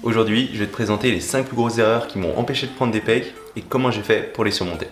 Aujourd'hui, je vais te présenter les 5 plus grosses erreurs qui m'ont empêché de prendre des pecs et comment j'ai fait pour les surmonter.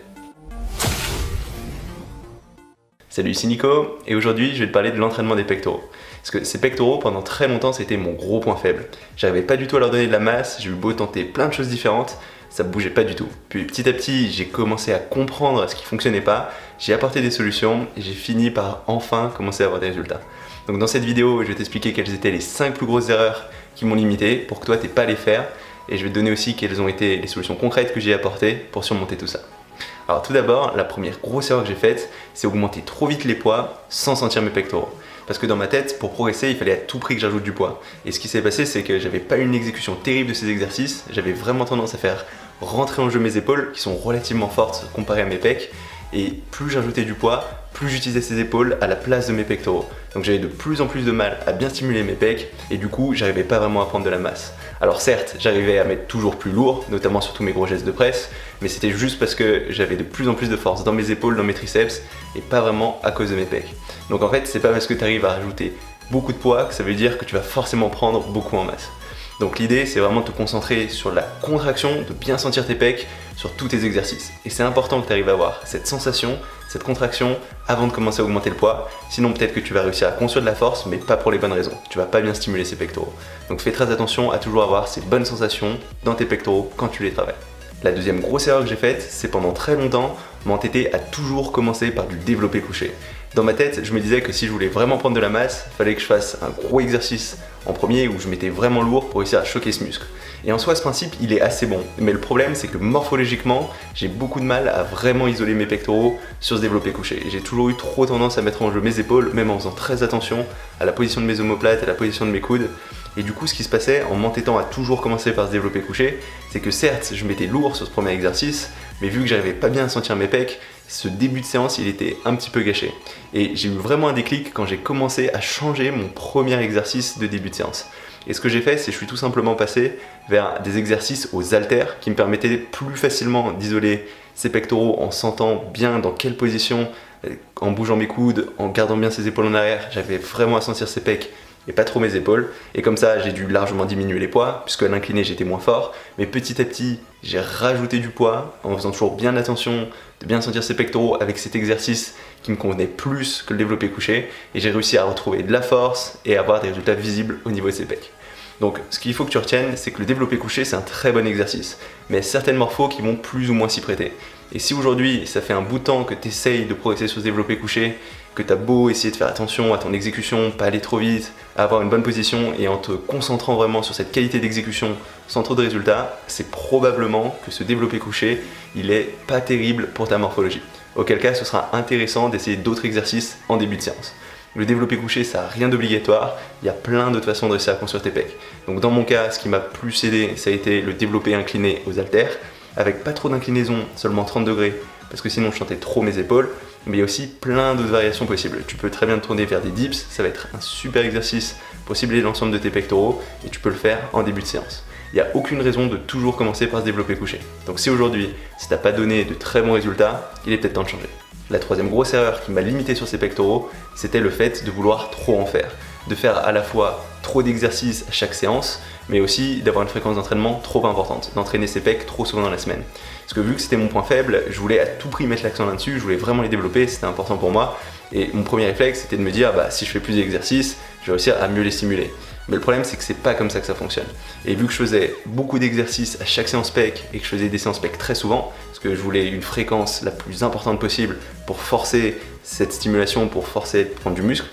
Salut, ici Nico, et aujourd'hui je vais te parler de l'entraînement des pectoraux. Parce que ces pectoraux, pendant très longtemps, c'était mon gros point faible. J'arrivais pas du tout à leur donner de la masse, j'ai eu beau tenter plein de choses différentes, ça bougeait pas du tout. Puis petit à petit, j'ai commencé à comprendre ce qui fonctionnait pas, j'ai apporté des solutions et j'ai fini par enfin commencer à avoir des résultats. Donc dans cette vidéo, je vais t'expliquer quelles étaient les 5 plus grosses erreurs qui m'ont limité pour que toi t'aies pas à les faire, et je vais te donner aussi quelles ont été les solutions concrètes que j'ai apportées pour surmonter tout ça. Alors tout d'abord, la première grosse erreur que j'ai faite, c'est augmenter trop vite les poids sans sentir mes pectoraux. Parce que dans ma tête, pour progresser, il fallait à tout prix que j'ajoute du poids. Et ce qui s'est passé, c'est que j'avais pas une exécution terrible de ces exercices, j'avais vraiment tendance à faire rentrer en jeu mes épaules, qui sont relativement fortes comparées à mes pecs, et plus j'ajoutais du poids, plus j'utilisais ces épaules à la place de mes pectoraux. Donc j'avais de plus en plus de mal à bien stimuler mes pecs, et du coup, j'arrivais pas vraiment à prendre de la masse. Alors certes, j'arrivais à mettre toujours plus lourd, notamment sur tous mes gros gestes de presse, mais c'était juste parce que j'avais de plus en plus de force dans mes épaules, dans mes triceps, et pas vraiment à cause de mes pecs. Donc en fait, c'est pas parce que tu arrives à rajouter beaucoup de poids que ça veut dire que tu vas forcément prendre beaucoup en masse. Donc l'idée, c'est vraiment de te concentrer sur la contraction, de bien sentir tes pecs sur tous tes exercices. Et c'est important que tu arrives à avoir cette sensation, cette contraction avant de commencer à augmenter le poids. Sinon peut-être que tu vas réussir à construire de la force, mais pas pour les bonnes raisons. Tu vas pas bien stimuler ces pectoraux. Donc fais très attention à toujours avoir ces bonnes sensations dans tes pectoraux quand tu les travailles. La deuxième grosse erreur que j'ai faite, c'est pendant très longtemps m'entêter à toujours commencer par du développé couché. Dans ma tête, je me disais que si je voulais vraiment prendre de la masse, il fallait que je fasse un gros exercice en premier où je mettais vraiment lourd pour réussir à choquer ce muscle. Et en soi, ce principe, il est assez bon. Mais le problème, c'est que morphologiquement, j'ai beaucoup de mal à vraiment isoler mes pectoraux sur ce développé couché. J'ai toujours eu trop tendance à mettre en jeu mes épaules, même en faisant très attention à la position de mes omoplates, à la position de mes coudes. Et du coup, ce qui se passait en m'entêtant à toujours commencer par ce développé couché, c'est que certes, je mettais lourd sur ce premier exercice, mais vu que j'arrivais pas bien à sentir mes pecs, ce début de séance, il était un petit peu gâché. Et j'ai eu vraiment un déclic quand j'ai commencé à changer mon premier exercice de début de séance. Et ce que j'ai fait, c'est que je suis tout simplement passé vers des exercices aux haltères qui me permettaient plus facilement d'isoler ces pectoraux en sentant bien dans quelle position, en bougeant mes coudes, en gardant bien ses épaules en arrière, j'avais vraiment à sentir ces pecs et pas trop mes épaules. Et comme ça, j'ai dû largement diminuer les poids, puisque à l'incliné, j'étais moins fort. Mais petit à petit, j'ai rajouté du poids en faisant toujours bien attention de bien sentir ces pectoraux avec cet exercice qui me convenait plus que le développé couché. Et j'ai réussi à retrouver de la force et à avoir des résultats visibles au niveau de ces pecs. Donc ce qu'il faut que tu retiennes, c'est que le développé couché, c'est un très bon exercice. Mais il y a certaines morphos qui vont plus ou moins s'y prêter. Et si aujourd'hui, ça fait un bout de temps que tu essayes de progresser sur ce développé couché, que tu as beau essayer de faire attention à ton exécution, pas aller trop vite, à avoir une bonne position et en te concentrant vraiment sur cette qualité d'exécution sans trop de résultats, c'est probablement que ce développé couché, il est pas terrible pour ta morphologie. Auquel cas, ce sera intéressant d'essayer d'autres exercices en début de séance. Le développé couché, ça n'a rien d'obligatoire, il y a plein d'autres façons de réussir à construire tes pecs. Donc dans mon cas, ce qui m'a plus aidé, ça a été le développé incliné aux haltères, avec pas trop d'inclinaison, seulement 30 degrés, parce que sinon je sentais trop mes épaules, mais il y a aussi plein d'autres variations possibles. Tu peux très bien te tourner vers des dips, ça va être un super exercice pour cibler l'ensemble de tes pectoraux, et tu peux le faire en début de séance. Il n'y a aucune raison de toujours commencer par se développer couché. Donc si aujourd'hui, si t'as pas donné de très bons résultats, il est peut-être temps de changer. La troisième grosse erreur qui m'a limité sur ces pectoraux, c'était le fait de vouloir trop en faire. De faire à la fois trop d'exercices à chaque séance, mais aussi d'avoir une fréquence d'entraînement trop importante, d'entraîner ses pecs trop souvent dans la semaine. Parce que vu que c'était mon point faible, je voulais à tout prix mettre l'accent là-dessus, je voulais vraiment les développer, c'était important pour moi. Et mon premier réflexe, c'était de me dire, si je fais plus d'exercices, je vais réussir à mieux les stimuler. Mais le problème, c'est que c'est pas comme ça que ça fonctionne. Et vu que je faisais beaucoup d'exercices à chaque séance pec et que je faisais des séances pec très souvent, parce que je voulais une fréquence la plus importante possible pour forcer cette stimulation, pour forcer de prendre du muscle,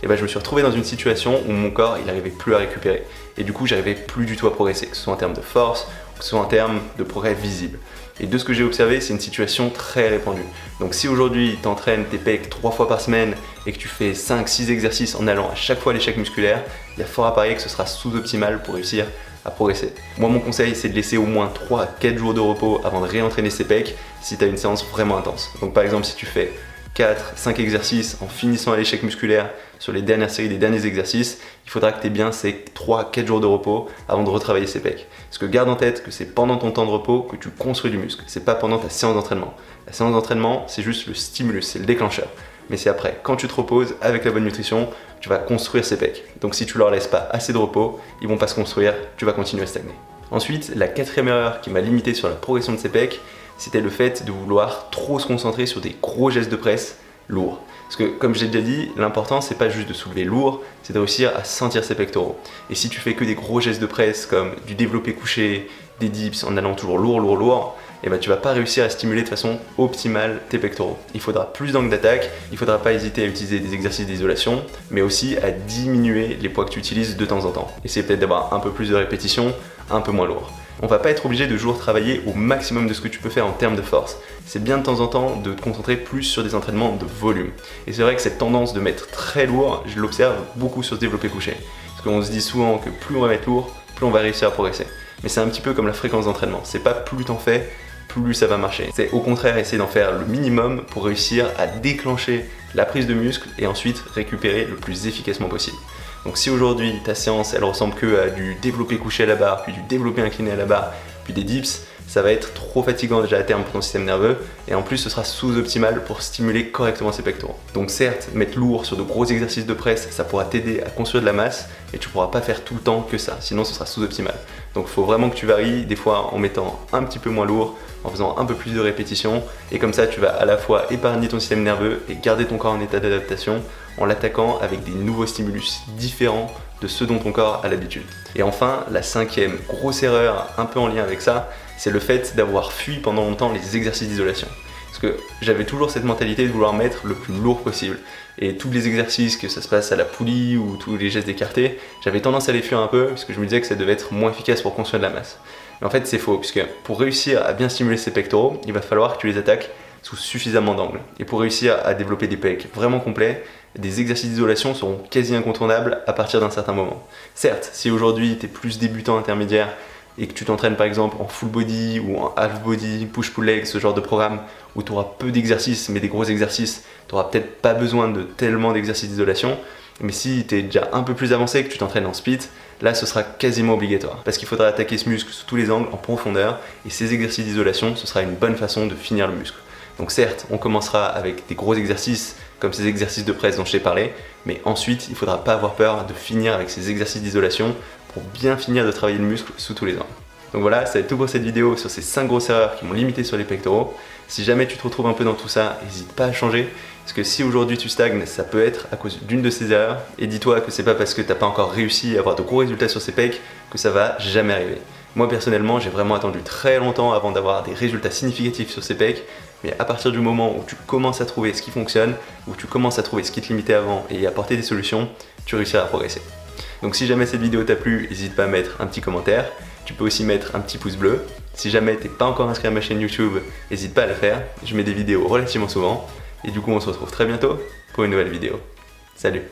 et je me suis retrouvé dans une situation où mon corps, il n'arrivait plus à récupérer. Et du coup, j'arrivais plus du tout à progresser, que ce soit en termes de force, que ce soit en termes de progrès visible. Et de ce que j'ai observé, c'est une situation très répandue. Donc si aujourd'hui tu entraînes tes pecs 3 fois par semaine et que tu fais 5-6 exercices en allant à chaque fois à l'échec musculaire, il y a fort à parier que ce sera sous-optimal pour réussir à progresser. Moi, mon conseil, c'est de laisser au moins 3 à 4 jours de repos avant de réentraîner ses pecs si tu as une séance vraiment intense. Donc par exemple, si tu fais 4-5 exercices en finissant à l'échec musculaire sur les dernières séries des derniers exercices, il faudra que tu aies bien ces 3-4 jours de repos avant de retravailler ses pecs. Parce que garde en tête que c'est pendant ton temps de repos que tu construis du muscle, c'est pas pendant ta séance d'entraînement. La séance d'entraînement, c'est juste le stimulus, c'est le déclencheur. Mais c'est après, quand tu te reposes, avec la bonne nutrition, tu vas construire ces pecs. Donc si tu leur laisses pas assez de repos, ils vont pas se construire, tu vas continuer à stagner. Ensuite, la quatrième erreur qui m'a limité sur la progression de ces pecs, c'était le fait de vouloir trop se concentrer sur des gros gestes de presse lourds. Parce que comme j'ai déjà dit, l'important c'est pas juste de soulever lourd, c'est de réussir à sentir ses pectoraux. Et si tu fais que des gros gestes de presse comme du développé couché, des dips en allant toujours lourd, et ben tu vas pas réussir à stimuler de façon optimale tes pectoraux. Il faudra plus d'angle d'attaque, il faudra pas hésiter à utiliser des exercices d'isolation, mais aussi à diminuer les poids que tu utilises de temps en temps. Essayer peut-être d'avoir un peu plus de répétitions, un peu moins lourd. On va pas être obligé de toujours travailler au maximum de ce que tu peux faire en termes de force. C'est bien de temps en temps de te concentrer plus sur des entraînements de volume. Et c'est vrai que cette tendance de mettre très lourd, je l'observe beaucoup sur ce développé couché. Parce qu'on se dit souvent que plus on va mettre lourd, plus on va réussir à progresser. Mais c'est un petit peu comme la fréquence d'entraînement. C'est pas plus t'en fais, plus ça va marcher. C'est au contraire essayer d'en faire le minimum pour réussir à déclencher la prise de muscle et ensuite récupérer le plus efficacement possible. Donc si aujourd'hui ta séance elle ressemble que à du développé couché à la barre, puis du développé incliné à la barre, puis des dips, ça va être trop fatigant déjà à terme pour ton système nerveux et en plus ce sera sous-optimal pour stimuler correctement ses pectoraux. Donc certes, mettre lourd sur de gros exercices de presse, ça pourra t'aider à construire de la masse et tu pourras pas faire tout le temps que ça, sinon ce sera sous-optimal. Donc il faut vraiment que tu varies, des fois en mettant un petit peu moins lourd, en faisant un peu plus de répétitions et comme ça tu vas à la fois épargner ton système nerveux et garder ton corps en état d'adaptation en l'attaquant avec des nouveaux stimulus différents de ceux dont ton corps a l'habitude. Et enfin, la cinquième grosse erreur un peu en lien avec ça, c'est le fait d'avoir fui pendant longtemps les exercices d'isolation. Parce que j'avais toujours cette mentalité de vouloir mettre le plus lourd possible. Et tous les exercices, que ça se passe à la poulie ou tous les gestes écartés, j'avais tendance à les fuir un peu parce que je me disais que ça devait être moins efficace pour construire de la masse. Mais en fait c'est faux, puisque pour réussir à bien stimuler ces pectoraux, il va falloir que tu les attaques sous suffisamment d'angles. Et pour réussir à développer des pecs vraiment complets, des exercices d'isolation seront quasi incontournables à partir d'un certain moment. Certes, si aujourd'hui tu es plus débutant intermédiaire et que tu t'entraînes par exemple en full body ou en half body, push-pull leg, ce genre de programme où tu auras peu d'exercices mais des gros exercices, tu n'auras peut-être pas besoin de tellement d'exercices d'isolation. Mais si tu es déjà un peu plus avancé et que tu t'entraînes en split, là ce sera quasiment obligatoire. Parce qu'il faudra attaquer ce muscle sous tous les angles, en profondeur, et ces exercices d'isolation, ce sera une bonne façon de finir le muscle. Donc certes, on commencera avec des gros exercices, comme ces exercices de presse dont je t'ai parlé, mais ensuite, il ne faudra pas avoir peur de finir avec ces exercices d'isolation pour bien finir de travailler le muscle sous tous les angles. Donc voilà, c'est tout pour cette vidéo sur ces 5 grosses erreurs qui m'ont limité sur les pectoraux. Si jamais tu te retrouves un peu dans tout ça, n'hésite pas à changer. Parce que si aujourd'hui tu stagnes, ça peut être à cause d'une de ces erreurs. Et dis-toi que c'est pas parce que t'as pas encore réussi à avoir de gros résultats sur ces pecs que ça va jamais arriver. Moi personnellement, j'ai vraiment attendu très longtemps avant d'avoir des résultats significatifs sur ces pecs. Mais à partir du moment où tu commences à trouver ce qui fonctionne, où tu commences à trouver ce qui te limitait avant et à apporter des solutions, tu réussiras à progresser. Donc si jamais cette vidéo t'a plu, n'hésite pas à mettre un petit commentaire. Tu peux aussi mettre un petit pouce bleu. Si jamais t'es pas encore inscrit à ma chaîne YouTube, n'hésite pas à le faire. Je mets des vidéos relativement souvent. Et du coup, on se retrouve très bientôt pour une nouvelle vidéo. Salut!